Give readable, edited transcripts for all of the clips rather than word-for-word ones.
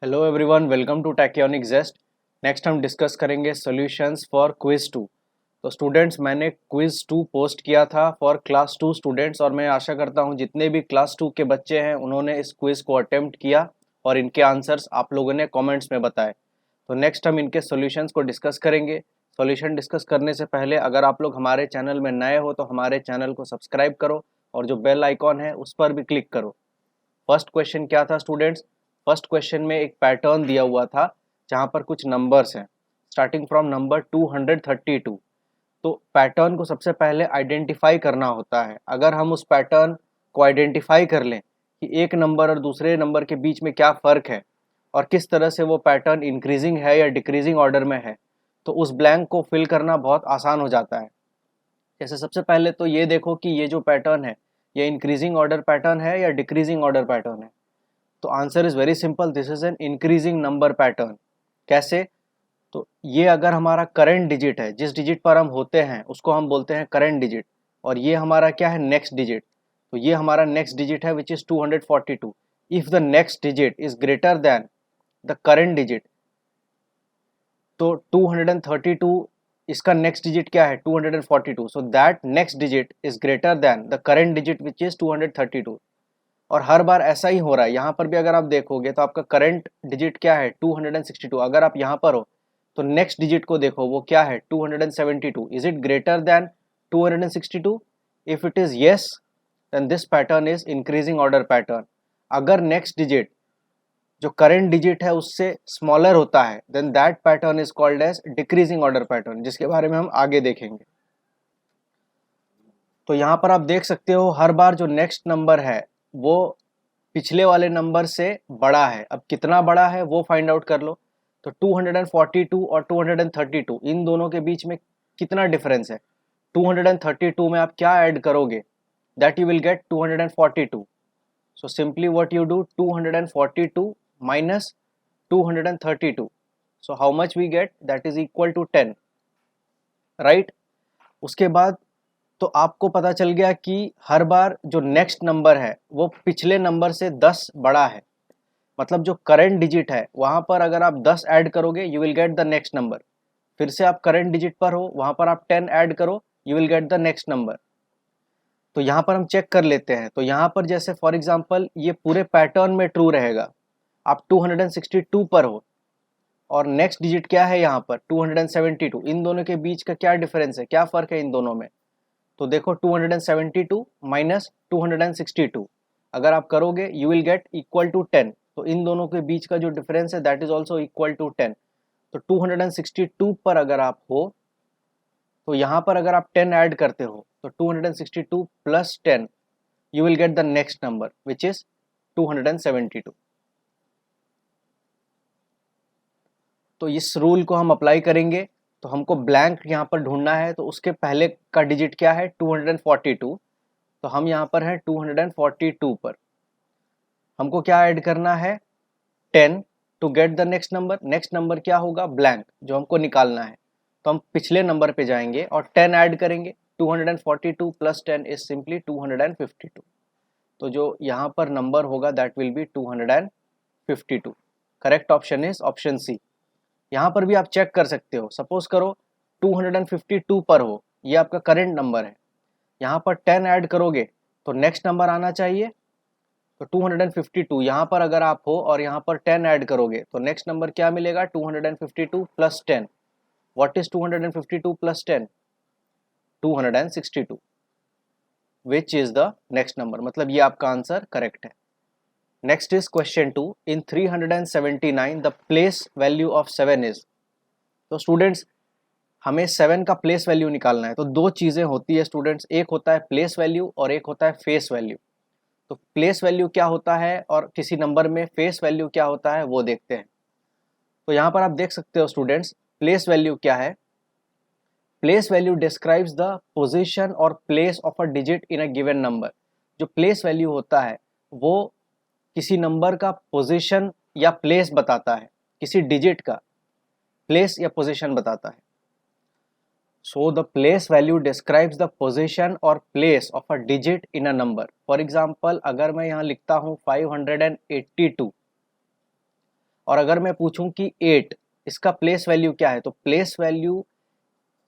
Hello everyone, welcome to Tachyonic Zest. Next हम discuss करेंगे solutions for quiz 2। तो students, मैंने क्विज 2 पोस्ट किया था फॉर क्लास 2 स्टूडेंट्स और मैं आशा करता हूं जितने भी क्लास 2 के बच्चे हैं उन्होंने इस क्विज को अटेम्प्ट किया और इनके आंसर्स आप लोगों ने कमेंट्स में बताए। तो नेक्स्ट हम इनके सॉल्यूशंस को डिस्कस करेंगे। सॉल्यूशन डिस्कस करने से पहले अगर आप लोग हमारे चैनल में नए हो तो हमारे चैनल को सब्सक्राइब करो और जो बेल आइकॉन है उस पर भी क्लिक करो। फर्स्ट क्वेश्चन क्या था स्टूडेंट्स? फर्स्ट क्वेश्चन में एक पैटर्न दिया हुआ था जहां पर कुछ नंबर्स हैं स्टार्टिंग फ्रॉम नंबर 232। तो पैटर्न को सबसे पहले आइडेंटिफाई करना होता है। अगर हम उस पैटर्न को आइडेंटिफाई कर लें कि एक नंबर और दूसरे नंबर के बीच में क्या फ़र्क है और किस तरह से वो पैटर्न इंक्रीजिंग है या डिक्रीजिंग ऑर्डर में है, तो उस ब्लैंक को फिल करना बहुत आसान हो जाता है। जैसे सबसे पहले तो ये देखो कि ये जो पैटर्न है ये इंक्रीजिंग ऑर्डर पैटर्न है या डिक्रीजिंग ऑर्डर पैटर्न है। तो answer is very simple, this is an increasing number pattern. कैसे? तो ये अगर हमारा करंट डिजिट है, जिस डिजिट पर हम होते हैं उसको हम बोलते हैं करंट डिजिट, और ये हमारा क्या है, नेक्स्ट डिजिट। तो ये हमारा नेक्स्ट डिजिट है which is 242। If the next digit is greater than the current digit, तो 232 इसका नेक्स्ट डिजिट क्या है, 242, so that next digit is greater than the current digit which is 232। और हर बार ऐसा ही हो रहा है। यहाँ पर भी अगर आप देखोगे तो आपका करंट डिजिट क्या है, 262। अगर आप यहाँ पर हो तो नेक्स्ट डिजिट को देखो, वो क्या है, 272। Is it greater than 262? If it is yes, then this pattern is increasing order pattern. अगर नेक्स्ट डिजिट जो करंट डिजिट है उससे स्मॉलर होता है, then that pattern is called as decreasing order pattern, जिसके बारे में हम आगे देखेंगे। तो यहाँ पर आप देख सकते हो हर बार जो नेक्स्ट नंबर है वो पिछले वाले नंबर से बड़ा है। अब कितना बड़ा है वो फाइंड आउट कर लो। तो 242 और 232 इन दोनों के बीच में कितना डिफरेंस है? 232 में आप क्या ऐड करोगे? That you will get 242। So simply what you do, 242 minus 232, so how much we get, that is equal to 10, right. उसके बाद तो आपको पता चल गया कि हर बार जो नेक्स्ट नंबर है वो पिछले नंबर से 10 बड़ा है। मतलब जो करंट डिजिट है वहां पर अगर आप 10 ऐड करोगे you will gate the next number. फिर से आप करंट डिजिट पर हो, वहां पर आप 10 ऐड करो, you will gate the next number. तो यहाँ पर हम चेक कर लेते हैं। तो यहाँ पर जैसे फॉर एग्जांपल ये पूरे पैटर्न में ट्रू रहेगा। आप 262 पर हो और नेक्स्ट डिजिट क्या है यहाँ पर, 272। इन दोनों के बीच का क्या डिफरेंस है, क्या फर्क है इन दोनों में? तो देखो 272 माइनस 262 अगर आप करोगे you will get equal to 10। तो इन दोनों के बीच का जो डिफरेंस है that is also equal to 10। तो 262 पर अगर आप हो तो यहाँ पर अगर आप 10 ऐड करते हो तो 262 plus 10 you will gate the next number which is 272। तो इस रूल को हम अप्लाई करेंगे। तो हमको ब्लैंक यहाँ पर ढूंढना है, तो उसके पहले का डिजिट क्या है, 242। तो हम यहाँ पर हैं 242 पर। हमको क्या ऐड करना है, 10 to get the next number. Next number क्या होगा, ब्लैंक, जो हमको निकालना है। तो हम पिछले नंबर पे जाएंगे और 10 ऐड करेंगे। 242 प्लस 10 इज सिंपली 252। तो जो यहाँ पर नंबर होगा that will be 252। Correct option is option C. यहाँ पर भी आप चेक कर सकते हो। सपोज करो 252 पर हो, ये आपका करेंट नंबर है। यहाँ पर 10 ऐड करोगे तो नेक्स्ट नंबर आना चाहिए। तो 252 यहाँ पर अगर आप हो और यहाँ पर 10 ऐड करोगे तो नेक्स्ट नंबर क्या मिलेगा, 252 plus 10। What is 252 plus 10? 262, which is the next number. मतलब ये आपका आंसर करेक्ट है। Next is question 2। In 379 the place value of 7 is. तो स्टूडेंट्स, हमें 7 का प्लेस वैल्यू निकालना है। तो दो चीजें होती है स्टूडेंट्स, एक होता है प्लेस वैल्यू और एक होता है फेस वैल्यू। तो प्लेस वैल्यू क्या होता है और किसी नंबर में फेस वैल्यू क्या होता है वो देखते हैं। तो यहाँ पर आप देख सकते हो स्टूडेंट्स, प्लेस वैल्यू क्या है। Place value describes the position और place of a digit in a given number. जो प्लेस वैल्यू होता है वो किसी नंबर का पोजीशन या प्लेस बताता है, किसी डिजिट का प्लेस या पोजीशन बताता है। So the place value describes the position or place of a digit in a number. For example, अगर मैं यहाँ लिखता हूँ 582, और अगर मैं पूछूं कि 8 इसका प्लेस वैल्यू क्या है, तो प्लेस वैल्यू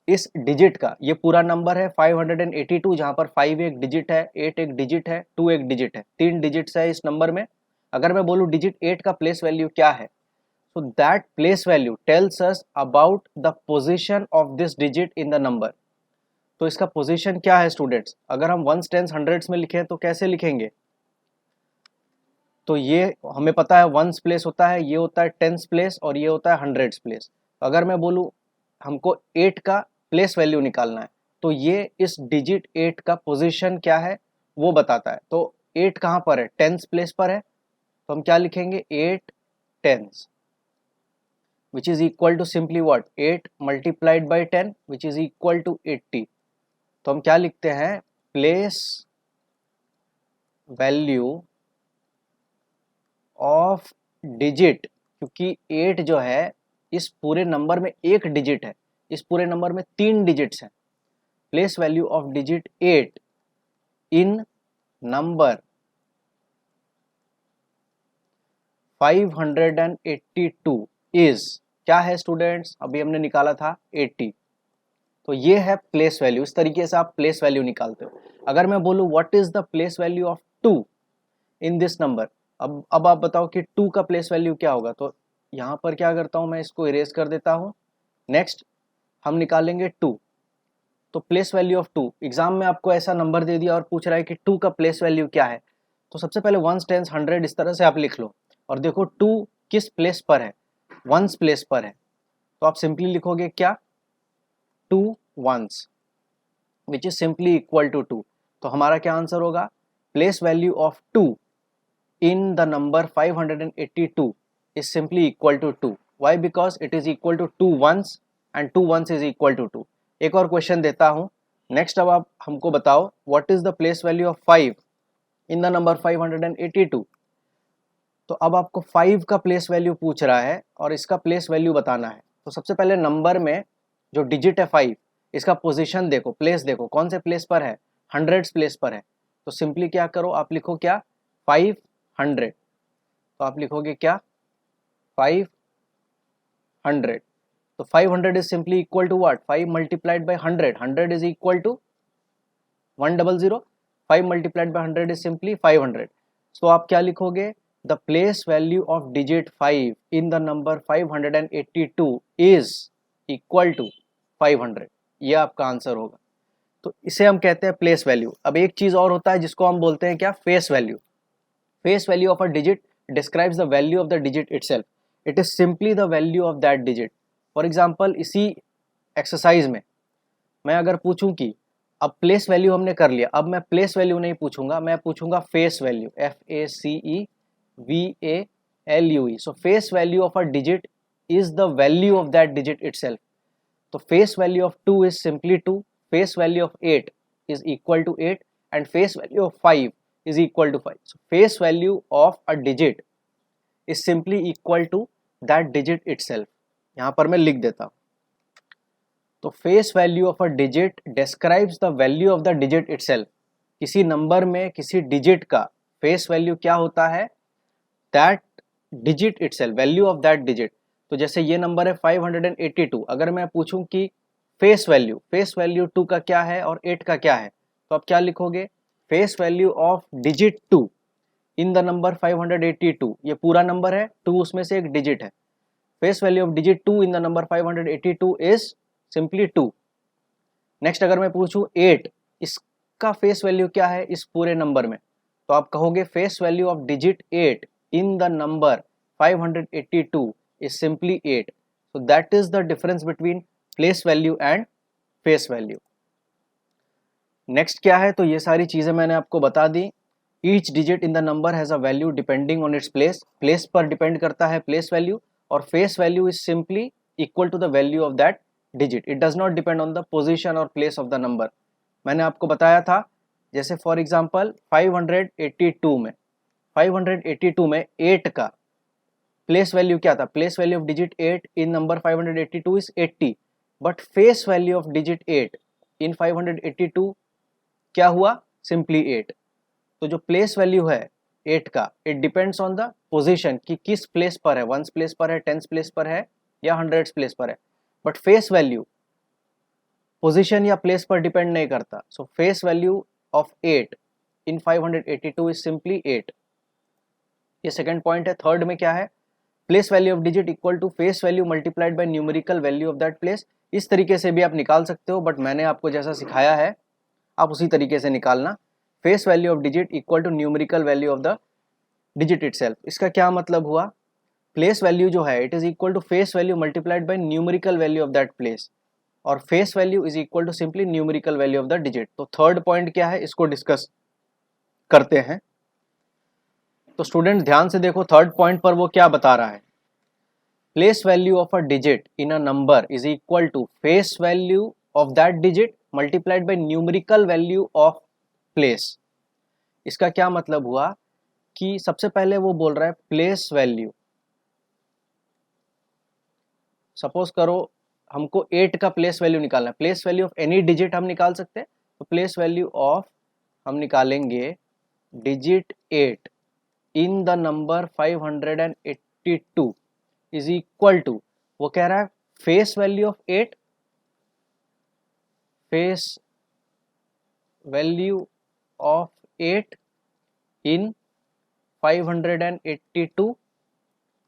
इस डिजिट का, ये पूरा नंबर है 582, जहां पर 5 एक डिजिट है, 8 एक डिजिट है, 2 एक डिजिट है, 3 डिजिट्स है इस नंबर में। अगर मैं बोलूं डिजिट 8 का प्लेस वैल्यू क्या है, so that place value tells us about the position of this digit in the number। तो इसका पोजीशन क्या है स्टूडेंट्स, अगर हम वंस टेंस हंड्रेड्स में लिखें तो कैसे लिखेंगे, तो ये हमें पता है वंस प्लेस होता है, ये होता है टेंस प्लेस और ये होता है हंड्रेड्स प्लेस। अगर मैं बोलूँ हमको 8 का प्लेस वैल्यू निकालना है, तो ये इस डिजिट 8 का पोजीशन क्या है वो बताता है। तो 8 कहाँ पर है, टेंस प्लेस पर है, तो हम क्या लिखेंगे 8 tense, which is equal to simply what, 8 multiplied by 10 which is equal to 80। तो हम क्या लिखते हैं, प्लेस वैल्यू ऑफ डिजिट, क्योंकि 8 जो है इस पूरे नंबर में एक डिजिट है, इस पूरे नंबर में 3 डिजिट्स हैं। Place value of digit 8 in number 582 is क्या है स्टूडेंट्स, अभी हमने निकाला था 80। तो ये है प्लेस वैल्यू, इस तरीके से आप प्लेस वैल्यू निकालते हो। अगर मैं बोलूं what is the place value of 2 in this number, अब आप बताओ कि 2 का प्लेस वैल्यू क्या होगा। तो यहां पर क्या करता हूं, मैं इसको इरेज कर देता हूं। नेक्स्ट हम निकालेंगे 2, तो प्लेस वैल्यू ऑफ 2, एग्जाम में आपको ऐसा नंबर दे दिया और पूछ रहा है कि 2 का प्लेस वैल्यू क्या है, तो सबसे पहले वंस टेंस हंड्रेड इस तरह से आप लिख लो और देखो 2 किस प्लेस पर है, वंस प्लेस पर है। तो आप सिंपली लिखोगे क्या, 2 ones which is simply equal to 2। तो हमारा क्या आंसर होगा, place value of 2 in the number 582 is simply equal to 2। Why, because it is equal to 2 ones and 2 ones is equal to 2। एक और क्वेश्चन देता हूं नेक्स्ट। अब आप हमको बताओ what is the place value of 5 in the number 582। तो अब आपको 5 का प्लेस वैल्यू पूछ रहा है और इसका प्लेस वैल्यू बताना है। तो सबसे पहले नंबर में जो डिजिट है 5, इसका पोजीशन देखो, प्लेस देखो कौन से प्लेस पर है, हंड्रेड्स प्लेस पर है। तो सिंपली क्या करो, आप लिखो क्या 500। तो आप लिखोगे क्या 500। तो 500 is simply equal to what, 5 multiplied by 100, 100 is equal to 100। 5 multiplied by 100 is simply 500। तो आप क्या लिखोगे, the place value of digit 5 in the number 582 is equal to 500। ये आपका आंसर होगा। तो इसे हम कहते हैं प्लेस वैल्यू। अब एक चीज और होता है जिसको हम बोलते हैं क्या, face value. Face value of a digit describes the value of the digit itself, it is simply the value of that digit. For example इसी एक्सरसाइज में मैं अगर पूछूं कि अब प्लेस वैल्यू हमने कर लिया, अब मैं प्लेस वैल्यू नहीं पूछूंगा, मैं पूछूंगा face value, FACEVALUE। So face value of a digit is the value of that digit itself. तो face value of 2 is simply 2, face value of 8 is equal to 8 and face value of 5 is equal to 5। So face value of a digit is simply equal to that digit itself. यहां पर मैं लिख देता हूं। तो face value of a digit describes the value of the digit itself. किसी number में किसी डिजिट का फेस वैल्यू क्या होता है, that digit itself, value of that digit. तो जैसे ये नंबर है 582, अगर मैं पूछूं कि फेस वैल्यू 2 का क्या है और 8 का क्या है, तो आप क्या लिखोगे, face value of digit 2 in the number 582, ये पूरा नंबर है, 2 उसमें से एक डिजिट है। Face value of digit 2 in the number 582 is simply 2। Next अगर मैं पूछूं 8, इसका फेस वैल्यू क्या है इस पूरे नंबर में, तो आप कहोगे face value of digit 8 in the number 582 is simply 8। So that is the difference between place value and face value. Next क्या है, तो ये सारी चीजें मैंने आपको बता दी। Each digit in the number has a value depending on its place, place पर डिपेंड करता है प्लेस वैल्यू, और face value is simply equal to the value of that digit, it does not depend on the position और place of the number. मैंने आपको बताया था, जैसे फॉर एग्जांपल 582 में 8 का प्लेस वैल्यू क्या था, place value of digit 8 in number 582 is 80, but face value of digit 8 in 582 क्या हुआ, सिंपली 8। तो जो प्लेस वैल्यू है 8 का, it depends on the position कि किस प्लेस पर है, 1s प्लेस पर है, 10s प्लेस पर है या 100s प्लेस पर है। बट फेस वैल्यू पोजीशन या प्लेस पर डिपेंड नहीं करता। So face value of 8 in 582 is simply 8। ये सेकंड पॉइंट है। थर्ड में क्या है, place value of digit equal to face value multiplied by numerical value of that place. इस तरीके से भी आप निकाल सकते हो, बट मैंने आपको जैसा सिखाया है आप उसी तरीके से निकालना। Face value of digit equal to numerical value of the digit itself. इसका क्या मतलब हुआ, प्लेस वैल्यू जो है it is equal to face value multiplied by numerical value of that place, और face value is equal to simply numerical value of the digit. तो third point क्या है, इसको डिस्कस करते हैं। तो स्टूडेंट ध्यान से देखो, थर्ड पॉइंट पर वो क्या बता रहा है, place value of a digit in a number is equal to face value of that digit multiplied by numerical value of place. इसका क्या मतलब हुआ कि सबसे पहले वो बोल रहा है प्लेस वैल्यू, सपोज करो हमको 8 का प्लेस वैल्यू निकालना है, place value of any digit हम निकाल सकते हैं। तो प्लेस वैल्यू ऑफ हम निकालेंगे digit 8 in the number 582 is equal to, वो कह रहा है face value of 8, face value of 8 in 582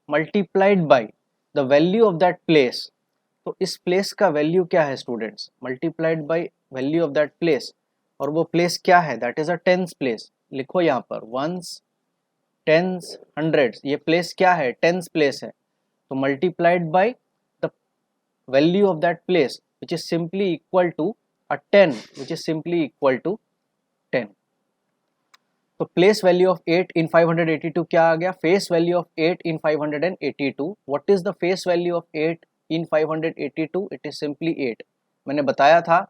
multiplied by the value of that place. तो इस प्लेस का वैल्यू क्या है students, multiplied by value of that place, और वो प्लेस क्या है, that is a tens place. लिखो यहाँ पर वंस, टेंस, हंड्रेड्स, ये प्लेस क्या है, टेंस प्लेस है। तो multiplied by the value of that place which is simply equal to a 10, which is simply equal to 10। तो प्लेस वैल्यू ऑफ 8 इन 582 क्या आ गया, face value of 8 in 582। What is the face value of 8 in 582? It is simply 8। मैंने बताया था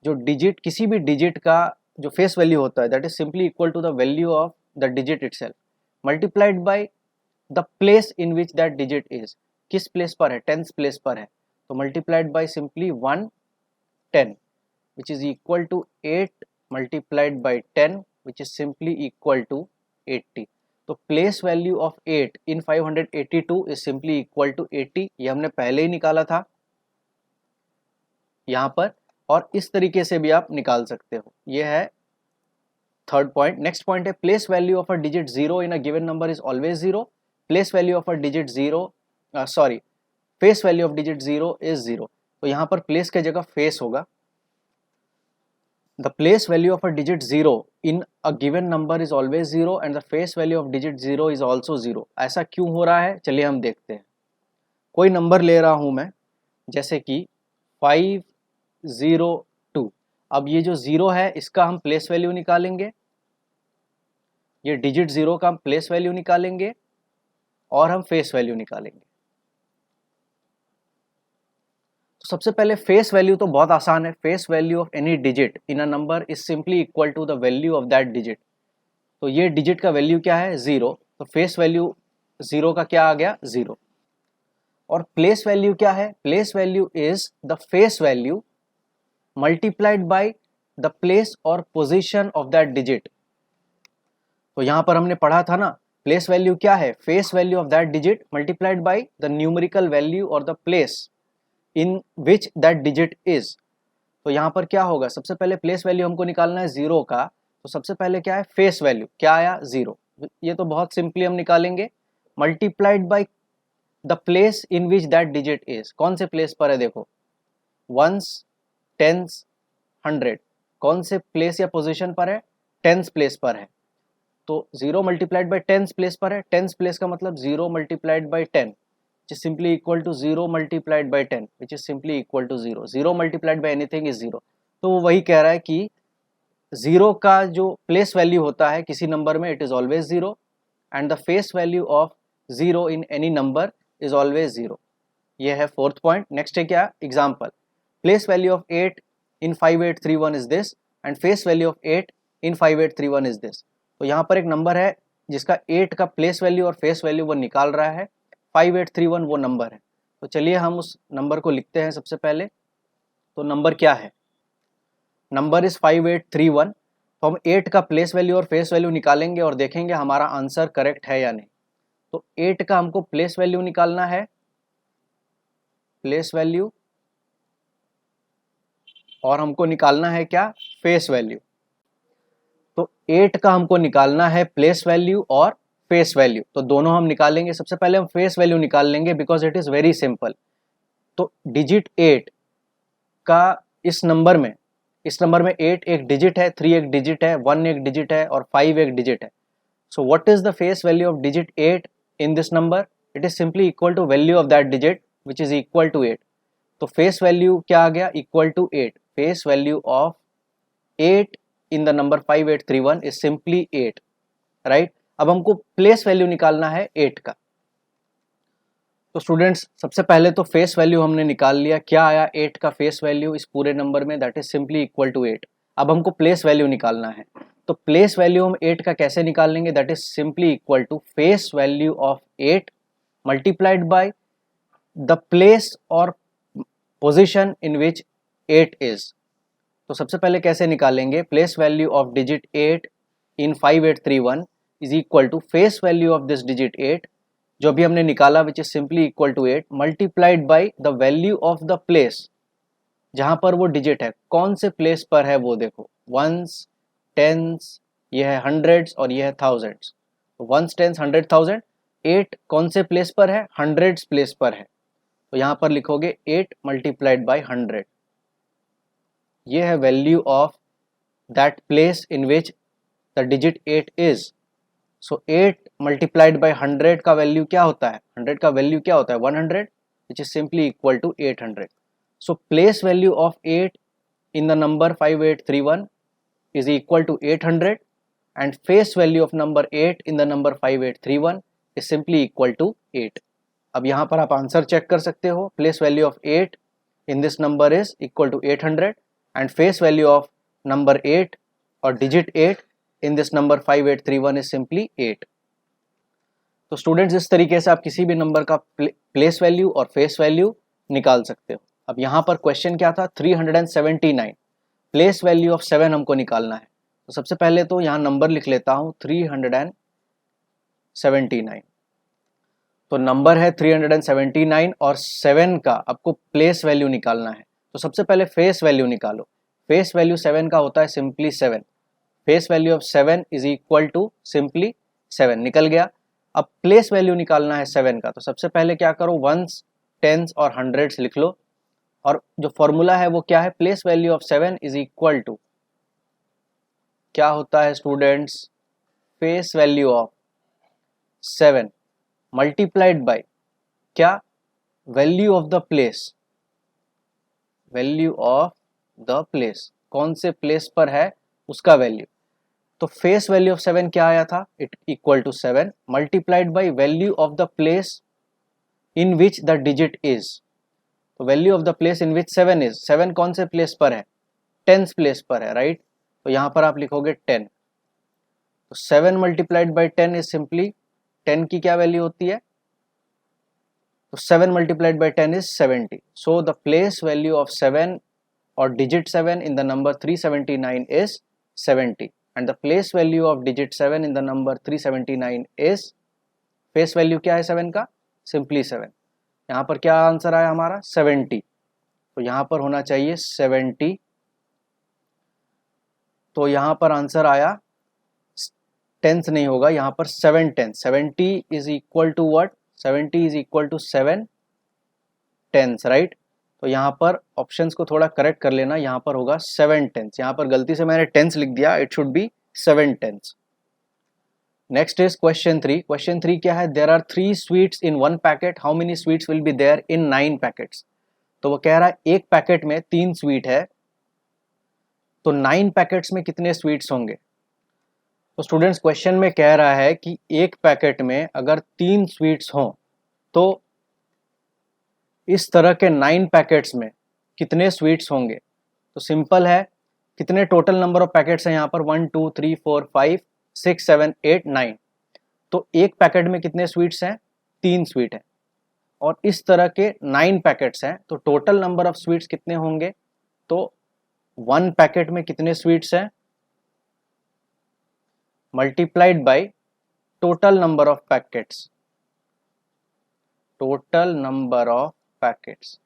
जो digit, किसी भी डिजिट का जो फेस वैल्यू होता है that is simply equal to the value of the digit itself multiplied by the place in which that digit is. किस प्लेस पर है, टेंथ प्लेस पर है, तो multiplied by simply 110 which is equal to 8 multiplied by 10 which is simply equal to 80। तो place value of 8 in 582 is simply equal to 80। ये हमने पहले ही निकाला था यहाँ पर, और इस तरीके से भी आप निकाल सकते हो। ये है थर्ड पॉइंट। नेक्स्ट पॉइंट है place value of a digit 0 in a given number is always 0। Place value of a digit 0, sorry, face value of digit 0 is 0। तो यहाँ पर प्लेस की जगह फेस होगा। The place value of a digit 0 in a given number is always 0 and the face value of digit 0 is also 0। ऐसा क्यों हो रहा है, चलिए हम देखते हैं। कोई नंबर ले रहा हूं मैं, जैसे कि 502। अब ये जो 0 है इसका हम प्लेस वैल्यू निकालेंगे, ये डिजिट 0 का हम प्लेस वैल्यू निकालेंगे और हम फेस वैल्यू निकालेंगे। तो सबसे पहले फेस वैल्यू तो बहुत आसान है, face value of any digit in a number is simply equal to the value of that digit. तो ये डिजिट का वैल्यू क्या है, 0, तो फेस वैल्यू 0 का क्या आ गया, 0। और प्लेस वैल्यू क्या है, place value is the face value multiplied by the place और पोजीशन ऑफ दैट डिजिट। तो यहां पर हमने पढ़ा था ना, प्लेस वैल्यू क्या है, face value of that digit multiplied by the numerical value और the place in which that digit is. तो यहाँ पर क्या होगा, सबसे पहले प्लेस वैल्यू हमको निकालना है 0 का, तो सबसे पहले क्या है, फेस वैल्यू क्या आया, 0। ये तो बहुत सिंपली हम निकालेंगे, multiplied by the place in which that digit is. कौन से प्लेस पर है, देखो, वंस, टेंस, 100, कौन से प्लेस या पोजीशन पर है, टेंस प्लेस पर है। तो 0 मल्टीप्लाइड बाय टेंस प्लेस पर है, टेंस प्लेस का मतलब 0 multiplied by 10 which is simply equal to 0 multiplied by 10 which is simply equal to 0। 0 multiplied by anything is 0। तो वो वही कह रहा है कि 0 का जो प्लेस वैल्यू होता है किसी नंबर में, it is always 0 and the face value of 0 in any number is always 0। ये है फोर्थ पॉइंट। नेक्स्ट है क्या, example, place value of 8 in 5831 is this and face value of 8 in 5831 is this. तो यहाँ पर एक number है जिसका 8 का प्लेस वैल्यू और फेस वैल्यू वो निकाल रहा है, 5831 वो नंबर है। तो चलिए हम उस नंबर को लिखते हैं सबसे पहले। तो नंबर क्या है, नंबर इज 5831 तो हम 8 का प्लेस वैल्यू और फेस वैल्यू निकालेंगे और देखेंगे हमारा आंसर करेक्ट है या नहीं। तो 8 का हमको प्लेस वैल्यू निकालना है, प्लेस वैल्यू, और हमको निकालना है क्या, फेस वैल्यू। तो 8 का हमको निकालना है प्लेस वैल्यू और फेस वैल्यू, तो दोनों हम निकालेंगे। सबसे पहले हम फेस वैल्यू निकाल लेंगे because it is very simple. तो डिजिट 8 का इस नंबर में 8 एक डिजिट है, 3 एक डिजिट है, 1 एक डिजिट है और 5 एक डिजिट है। So what is the face value of digit 8 in this number? It is simply equal to value of that digit which is equal to 8। तो फेस वैल्यू क्या आ गया, equal to 8। Face value of 8 in the number 5831 is simply 8, right. अब हमको place value निकालना है 8 का। तो स्टूडेंट्स सबसे पहले तो फेस वैल्यू हमने निकाल लिया, क्या आया 8 का फेस वैल्यू इस पूरे नंबर में, that is simply equal to 8। अब हमको प्लेस वैल्यू निकालना है, तो प्लेस वैल्यू हम 8 का कैसे निकाल लेंगे, that is simply equal to face value of 8 multiplied by the place और पोजीशन इन विच 8 इज। तो सबसे पहले कैसे निकालेंगे, place value of digit 8 in 5831 is equal to face value of this digit 8 जो भी हमने निकाला which is simply equal to 8 multiplied by the value of the place जहां पर वो डिजिट है, कौन से प्लेस पर है वो देखो, वंस, टेंस, ये है हंड्रेड्स और ये है thousands. Ones, tens, hundred, thousand, 8 कौन से प्लेस पर है, हंड्रेड्स प्लेस पर है। तो यहां पर लिखोगे 8 मल्टीप्लाइड बाय 100, ये है value of that place in which the digit 8 is. So 8 multiplied by 100 का वैल्यू क्या होता है, 100 का वैल्यू क्या होता है, 100, which is simply equal to 800। So place value of 8 in the number 5831 is equal to 800 and face value of number 8 in the number 5831 is simply equal to 8। अब यहाँ पर आप आंसर चेक कर सकते हो, place value of 8 in this number is equal to 800 and face value of number 8 और digit 8 in this number 5831 is simply 8। तो students इस तरीके से आप किसी भी नंबर का प्लेस वैल्यू और फेस वैल्यू निकाल सकते हो। अब यहाँ पर क्वेश्चन क्या था, 379, प्लेस वैल्यू ऑफ 7 हमको निकालना है। तो सबसे पहले तो यहाँ नंबर लिख लेता हूँ 379। तो नंबर है 379 और 7 का आपको प्लेस वैल्यू निकालना है। तो सबसे पहले फेस वैल्यू निकालो। फेस वैल्यू 7 का होता है simply 7। Face value of 7 is equal to simply 7, निकल गया। अब प्लेस वैल्यू निकालना है 7 का, तो सबसे पहले क्या करो, वंस, टेंस और हंड्रेड्स लिख लो। और जो फॉर्मूला है वो क्या है, place value of 7 is equal to क्या होता है students, face value of 7 multiplied by क्या, value of the place, value of the place, कौन से प्लेस पर है उसका वैल्यू। तो फेस वैल्यू ऑफ 7 क्या आया था, it equal to 7 multiplied by value of the place in which the digit is. तो value of the place in which 7 is, 7 कौन से प्लेस पर है, टेंस प्लेस पर है, राइट। तो यहां पर आप लिखोगे 10। तो 7 मल्टीप्लाइड बाय 10 इज सिंपली, 10 की क्या वैल्यू होती है, तो 7 multiplied by 10 is 70। So the place value of 7 और digit 7 in the number 379 is 70 and the place value of digit 7 in the number 379 is, face value क्या है 7 का, सिंपली 7। यहाँ पर क्या आंसर आया हमारा, 70। तो यहाँ पर होना चाहिए 70। तो यहाँ पर आंसर आया, टेंस नहीं होगा यहाँ पर, 7 tens. 70 is equal to what, 70 is equal to 7 tens, right. तो यहाँ पर ऑप्शंस को थोड़ा करेक्ट कर लेना, यहाँ पर होगा 7 टेंस, यहाँ पर गलती से मैंने टेंस लिख दिया, it should be 7 tens. Next is question 3। Question 3 क्या है, there are 3 sweets in 1 packet, how many sweets will be there in 9 packets. तो वो कह रहा है एक पैकेट में 3 स्वीट है, तो 9 पैकेट्स में कितने स्वीट्स होंगे। तो स्टूडेंट्स क्वेश्चन में कह रहा है कि एक पैकेट में अगर 3 स्वीट्स हों तो इस तरह के 9 पैकेट्स में कितने स्वीट्स होंगे। तो सिंपल है, कितने टोटल नंबर ऑफ पैकेट्स हैं यहाँ पर, 1 2 3 4 5 6 7 8 9। तो एक पैकेट में कितने स्वीट्स हैं, 3 स्वीट है, और इस तरह के 9 पैकेट्स हैं, तो टोटल नंबर ऑफ स्वीट्स कितने होंगे। तो 1 पैकेट में कितने स्वीट्स हैं, multiplied by total number of packets. Total number of packets.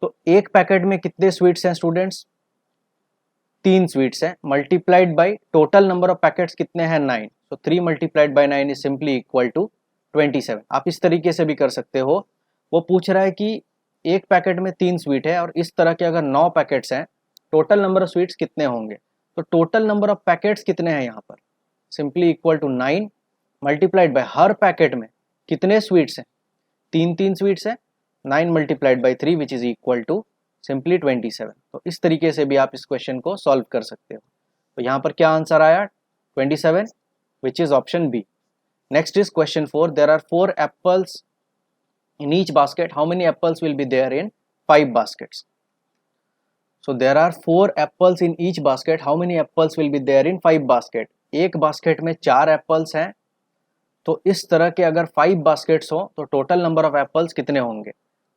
तो एक पैकेट में कितने स्वीट्स हैं स्टूडेंट्स? 3 स्वीट्स हैं, multiplied by total number of packets कितने हैं? 9. तो 3 multiplied by 9 is simply equal to 27. आप इस तरीके से भी कर सकते हो। वो पूछ रहा है कि एक पैकेट में 3 स्वीट है और इस तरह के अगर 9 पैकेट्स हैं, टोटल नंबर ऑफ स्वीट्स कितने होंगे? तो टोटल नंबर ऑफ पैकेट्स कितने हैं यहाँ पर? Simply equal to 9 multiplied by हर पैकेट में कितने स्वीट्स हैं? 3 स्वीट्स हैं, 9 multiplied by 3 which is equal to simply 27. तो इस तरीके से भी आप इस क्वेश्चन को सॉल्व कर सकते हो। तो यहाँ पर क्या आंसर आया? 27, which is option B. Next is question 4. There are 4 apples in each basket. How many apples will be there in 5 baskets? So there are 4 apples in each basket. How many apples will be there in 5 basket? एक basket में 4 apples हैं, तो इस तरह के अगर 5 baskets हो तो टोटल नंबर ऑफ एप्पल्स कितने होंगे?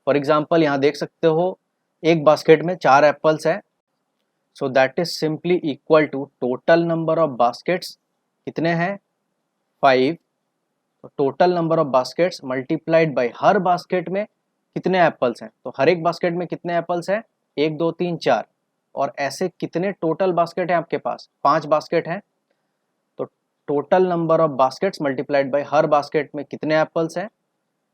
फॉर एग्जांपल यहाँ देख सकते हो एक बास्केट में 4 एप्पल्स हैं, so that is simply equal to total number of baskets कितने हैं? 5. तो total number of baskets multiplied by हर बास्केट में कितने एप्पल्स हैं? तो हर एक बास्केट में कितने एप्पल्स हैं? 1 2 3 4. और ऐसे कितने टोटल बास्केट हैं आपके पास? 5 बास्केट हैं। तो total number of baskets multiplied by हर बास्केट में कितने एप्पल्स हैं?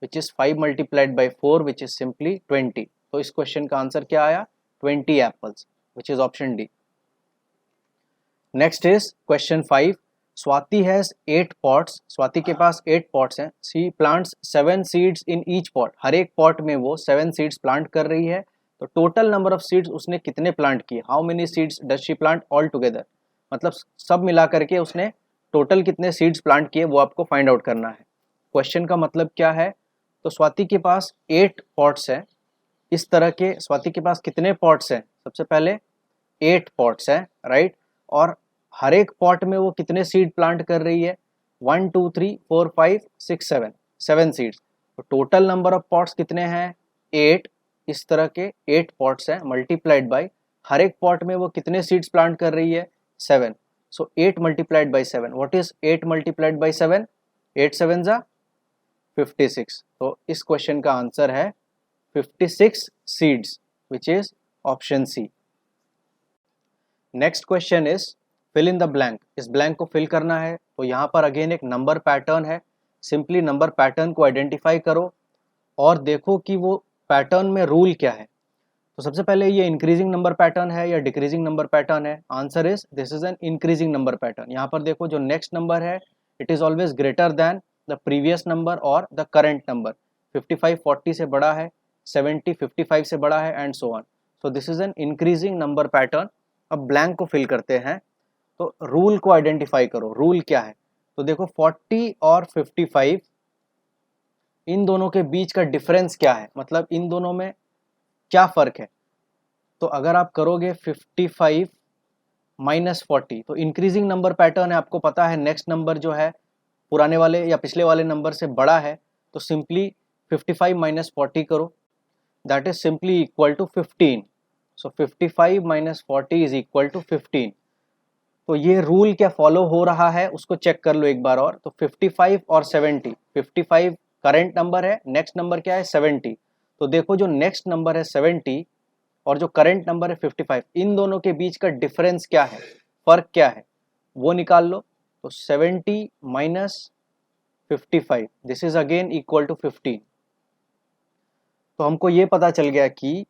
Which is 5 multiplied by 4 which is simply 20. तो इस क्वेश्चन का आंसर क्या आया? 20 apples, which is option D. Next is question 5. Swati has 8 पॉट्स. स्वाति के पास 8 पॉट्स हैं. She plants 7 seeds in each pot. हर एक पॉट में वो 7 सीड्स प्लांट कर रही है. तो टोटल नंबर ऑफ सीड्स उसने कितने प्लांट किए? How many seeds does she plant all together? मतलब सब मिला करके उसने टोटल कितने सीड्स प्लांट किए वो आपको फाइंड आउट करना है. क्वेश्चन का मतलब क्या है? तो स्वाति के पास 8 पॉट्स हैं. इस तरह के स्वाति के पास कितने पॉट्स हैं? सबसे पहले 8 पॉट्स हैं, राइट. और हर एक पॉट में वो कितने सीड प्लांट कर रही है? 1 2 3 4 5 6 7 सीड्स. तो टोटल नंबर ऑफ पॉट्स कितने हैं? 8. इस तरह के 8 पॉट्स हैं मल्टीप्लाइड बाय हर एक पॉट में वो कितने सीड्स प्लांट कर रही है? 7. सो 8 multiplied bye 7. What is 8 multiplied bye 7? 8 7 जा 56. तो इस क्वेश्चन का आंसर है 56 seeds, which is option C. Next question is fill in the blank. इस ब्लैंक को फिल करना है. तो यहाँ पर अगेन एक नंबर पैटर्न है. सिंपली नंबर पैटर्न को आइडेंटिफाई करो और देखो कि वो पैटर्न में रूल क्या है. तो सबसे पहले ये इंक्रीजिंग नंबर पैटर्न है या डिक्रीजिंग नंबर पैटर्न है? Answer is this is an increasing number pattern. यहाँ पर देखो जो नेक्स्ट नंबर है it is always greater than the previous number और द करंट नंबर. 55 40 से बड़ा है, 70 55 से बड़ा है, and so on. So this is an increasing number pattern. अब ब्लैंक को फिल करते हैं. तो रूल को आइडेंटिफाई करो. रूल क्या है? तो देखो 40 और 55 इन दोनों के बीच का डिफरेंस क्या है? मतलब इन दोनों में क्या फर्क है? तो अगर आप करोगे 55 माइनस 40 तो इंक्रीजिंग नंबर पैटर्न है. आपको पता है नेक्स्ट नंबर जो है पुराने वाले या पिछले वाले नंबर से बड़ा है. तो सिंपली 55 माइनस 40 करो. That is simply equal to 15. So 55 minus 40 is equal to 15. तो ये रूल क्या फॉलो हो रहा है उसको चेक कर लो एक बार और. तो 55 और 70, 55 करंट नंबर है, नेक्स्ट नंबर क्या है? 70. तो देखो जो नेक्स्ट नंबर है 70 और जो करंट नंबर है 55, इन दोनों के बीच का डिफरेंस क्या है, फर्क क्या है, वो निकाल लो. तो 70 minus 55 this is again equal to 15. तो हमको ये पता चल गया कि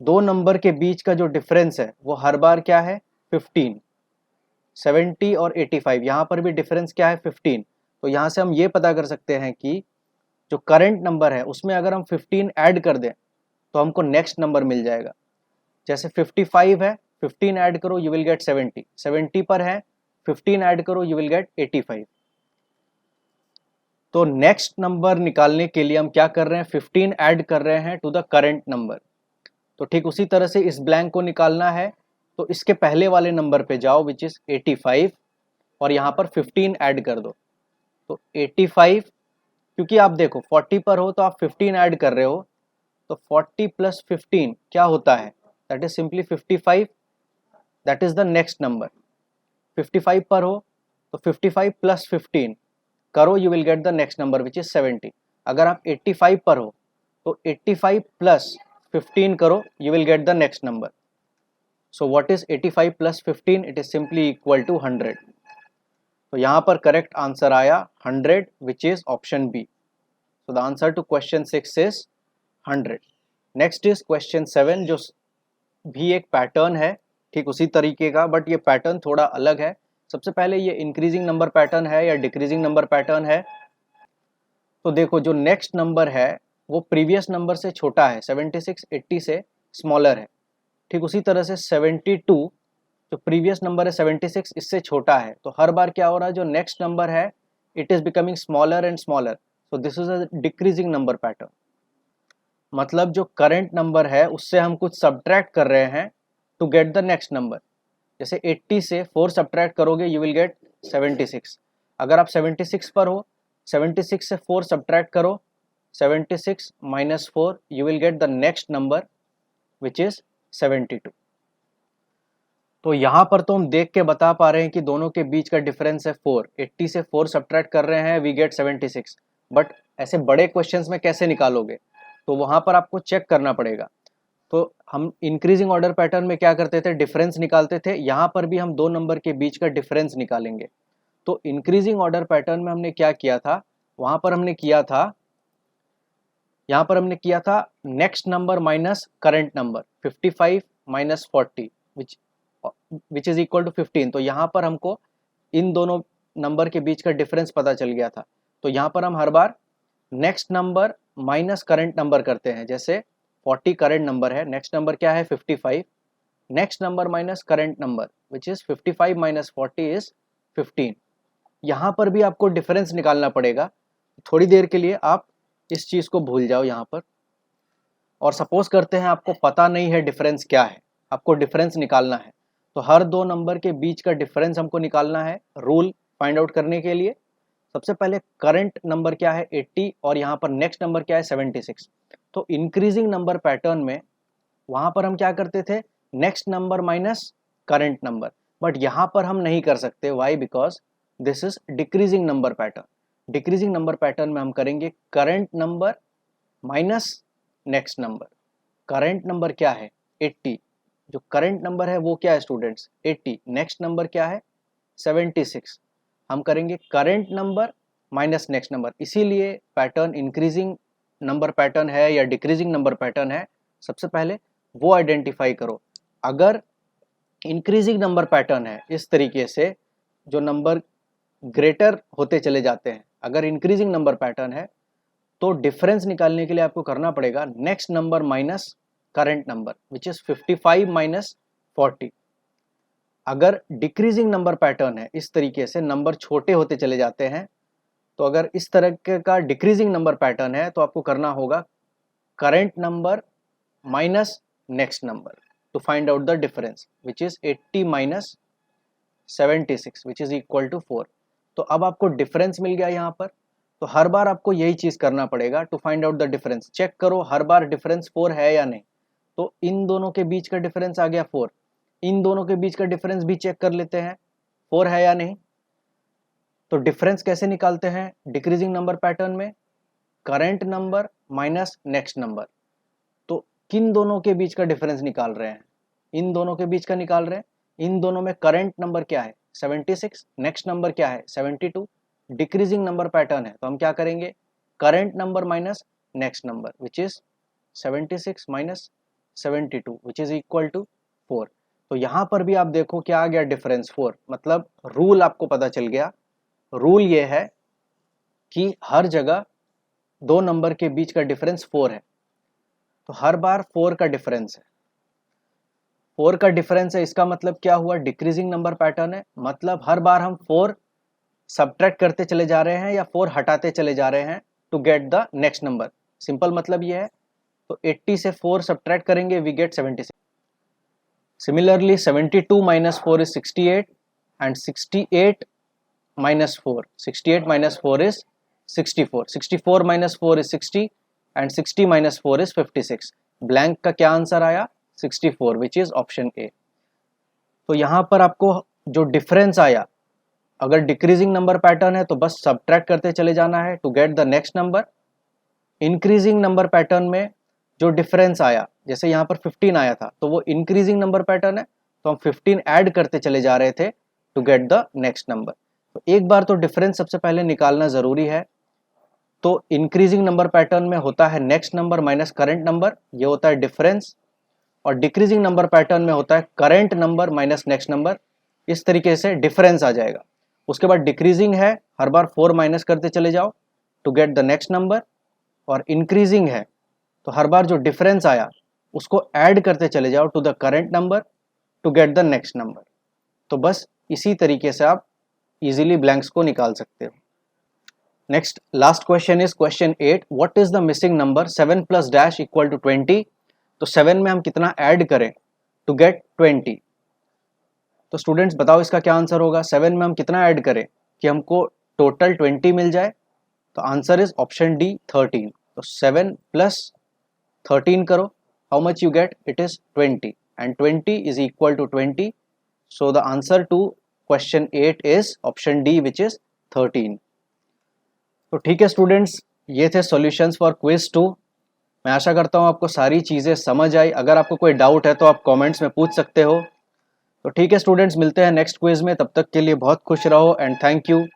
दो नंबर के बीच का जो डिफरेंस है वो हर बार क्या है? 15. 70 और 85 यहाँ पर भी डिफरेंस क्या है? 15. तो यहाँ से हम ये पता कर सकते हैं कि जो करंट नंबर है उसमें अगर हम 15 ऐड कर दें तो हमको नेक्स्ट नंबर मिल जाएगा. जैसे 55 है, 15 ऐड करो यू विल गेट 70. 70 पर है, 15 ऐड करो यू विल गेट 85. तो नेक्स्ट नंबर निकालने के लिए हम क्या कर रहे हैं? 15 ऐड कर रहे हैं टू द करंट नंबर. तो ठीक उसी तरह से इस ब्लैंक को निकालना है. तो इसके पहले वाले नंबर पे जाओ विच इज 85 और यहाँ पर 15 ऐड कर दो. तो 85, क्योंकि आप देखो 40 पर हो तो आप 15 ऐड कर रहे हो. तो 40 प्लस 15 क्या होता है? That is simply 55. That is the next number. 55 पर हो तो 55 प्लस 15 करो, you will gate the next number which is 70। अगर आप 85 पर हो तो 85 प्लस 15 करो, you will get the next number. So what is 85 plus 15? It is simply equal to 100. तो यहाँ पर करेक्ट आंसर आया 100 which is option B. So the answer to question 6 is 100. Next is question 7 जो भी एक pattern है ठीक उसी तरीके का, बट ये पैटर्न थोड़ा अलग है। सबसे पहले ये इंक्रीजिंग नंबर पैटर्न है या डिक्रीजिंग नंबर पैटर्न है। तो देखो जो नेक्स्ट नंबर है वो प्रीवियस नंबर से छोटा है, 76 80 से स्मॉलर है। ठीक उसी तरह से 72 जो प्रीवियस नंबर है 76 इससे छोटा है। तो हर बार क्या हो रहा है, जो नेक्स्ट नंबर है it is becoming smaller and smaller. So this is a decreasing number pattern. मतलब जो करंट नंबर है उससे हम कुछ सब्ट्रैक्ट कर रहे हैं to get the next number. जैसे 80 से 4 सब्ट्रैक्ट करोगे यू विल गेट 76। अगर आप 76 पर हो, 76 से 4 सब्ट्रैक्ट करो, 76 minus 4 you will get the next number which is 72। तो यहाँ पर तो हम देख के बता पा रहे हैं कि दोनों के बीच का डिफरेंस है 4। 80 से 4 सब्ट्रैक्ट कर रहे हैं, वी गेट 76। बट ऐसे बड़े क्वेश्चंस में कैसे निकालोगे, तो वहाँ पर आपको चेक करना पड़ेगा। तो हम इंक्रीजिंग ऑर्डर पैटर्न में क्या करते थे, डिफरेंस निकालते थे। यहाँ पर भी हम दो नंबर के बीच का डिफरेंस निकालेंगे। तो इंक्रीजिंग ऑर्डर पैटर्न में हमने क्या किया था, वहाँ पर हमने किया था, यहाँ पर हमने किया था next number minus current number, 55 minus 40 which is equal to 15। तो यहाँ पर हमको इन दोनों नंबर के बीच का डिफरेंस पता चल गया था। तो यहाँ पर हम हर बार next number minus current number करते हैं। जैसे 40 करंट नंबर है, नेक्स्ट नंबर क्या है 55, next number minus current number which is 55 minus 40 is 15। यहाँ पर भी आपको डिफरेंस निकालना पड़ेगा। थोड़ी देर के लिए आप इस चीज को भूल जाओ यहाँ पर, और सपोज करते हैं आपको पता नहीं है डिफरेंस क्या है, आपको डिफरेंस निकालना है। तो हर दो नंबर के बीच का डिफरेंस हमको निकालना है रूल फाइंड आउट करने के लिए। सबसे पहले करंट नंबर क्या है 80 और यहाँ पर नेक्स्ट नंबर क्या है 76। तो इंक्रीजिंग नंबर पैटर्न में वहां पर हम क्या करते थे, next number minus current number, but यहाँ पर हम नहीं कर सकते। Why? Because this is decreasing number pattern. Decreasing number pattern में हम करेंगे current number minus next number. Current number क्या है 80, जो करंट नंबर है वो क्या है स्टूडेंट्स 80, नेक्स्ट नंबर क्या है 76। हम करेंगे current number minus next number. इसीलिए पैटर्न इंक्रीजिंग नंबर पैटर्न है या डिक्रीजिंग नंबर पैटर्न है, सबसे पहले वो आइडेंटिफाई करो। अगर इंक्रीजिंग नंबर पैटर्न है इस तरीके से जो नंबर ग्रेटर होते चले जाते हैं, अगर इंक्रीजिंग नंबर पैटर्न है तो डिफरेंस निकालने के लिए आपको करना पड़ेगा next number minus current number which is 55 minus 40। अगर डिक्रीजिंग नंबर पैटर्न है इस तरीके से नंबर छोटे होते चले जाते हैं, तो अगर इस तरह का डिक्रीजिंग नंबर पैटर्न है तो आपको करना होगा current number minus next number to find out the difference which is 80 minus 76 which is equal to 4। तो अब आपको डिफरेंस मिल गया यहाँ पर। तो हर बार आपको यही चीज करना पड़ेगा to find out the difference. Check करो हर बार डिफरेंस 4 है या नहीं। तो इन दोनों के बीच का डिफरेंस आ गया 4, इन दोनों के बीच का डिफरेंस भी चेक कर लेते हैं 4 है या नहीं। तो डिफरेंस कैसे निकालते हैं डिक्रीजिंग नंबर पैटर्न में, current number minus next number. तो किन दोनों के बीच का डिफरेंस निकाल रहे हैं, इन दोनों के बीच का निकाल रहे हैं। इन दोनों में करंट नंबर क्या है 76, नेक्स्ट नंबर क्या है 72, डिक्रीजिंग नंबर पैटर्न है। तो हम क्या करेंगे current number minus next number which is 76 minus 72 which is equal to 4। तो यहाँ पर भी आप देखो क्या आ गया डिफरेंस 4। मतलब रूल आपको पता चल गया। रूल ये है कि हर जगह दो नंबर के बीच का डिफरेंस 4 है। तो हर बार 4 का डिफरेंस है, 4 का डिफरेंस है, इसका मतलब क्या हुआ डिक्रीजिंग नंबर पैटर्न है। मतलब हर बार हम 4 सब्ट्रैक्ट करते चले जा रहे हैं या 4 हटाते चले जा रहे हैं to get the next number. Simple मतलब ये है। तो 80 से 4 सब्ट्रैक्ट करेंगे we get 76। Similarly 72 minus 4 is 68 and 68 minus 4, 68 minus 4 is 64, 64 minus 4 is 60 and 60 minus 4 is 56। Blank का क्या आंसर आया 64 विच इज ऑप्शन ए। तो यहाँ पर आपको जो डिफरेंस आया, अगर डिक्रीजिंग नंबर पैटर्न है तो बस सब्ट्रैक्ट करते चले जाना है to get the next number. Increasing number pattern में जो डिफरेंस आया, जैसे यहाँ पर 15 आया था तो वो इंक्रीजिंग नंबर पैटर्न है, तो हम 15 ऐड करते चले जा रहे थे to get the next number. तो एक बार तो डिफरेंस सबसे पहले निकालना ज़रूरी है। तो इंक्रीजिंग नंबर पैटर्न में होता है next number minus current number, ये होता है डिफरेंस। और डिक्रीजिंग नंबर पैटर्न में होता है current number minus next number. इस तरीके से डिफरेंस आ जाएगा। उसके बाद डिक्रीजिंग है, हर बार 4 माइनस करते चले जाओ to get the next number. और इंक्रीजिंग है तो हर बार जो डिफरेंस आया उसको ऐड करते चले जाओ to the current number to get the next number. तो बस इसी तरीके से आप इजीली ब्लैंक्स को निकाल सकते हो। Next last question is question 8, what is the missing number 7 plus dash equal to 20। तो 7 में हम कितना ऐड करें टू गेट 20। तो स्टूडेंट्स बताओ इसका क्या आंसर होगा। 7 में हम कितना ऐड करें कि हमको टोटल 20 मिल जाए। तो आंसर इज ऑप्शन डी 13। तो 7 प्लस 13 करो, how much you get, it is 20 and 20 is equal to 20। So the answer to question 8 is option D which is 13। तो ठीक है स्टूडेंट्स, ये थे सॉल्यूशंस फॉर क्विज 2। मैं आशा करता हूँ आपको सारी चीज़ें समझ आई। अगर आपको कोई डाउट है तो आप कमेंट्स में पूछ सकते हो। तो ठीक है स्टूडेंट्स, मिलते हैं नेक्स्ट क्विज में। तब तक के लिए बहुत खुश रहो एंड थैंक यू।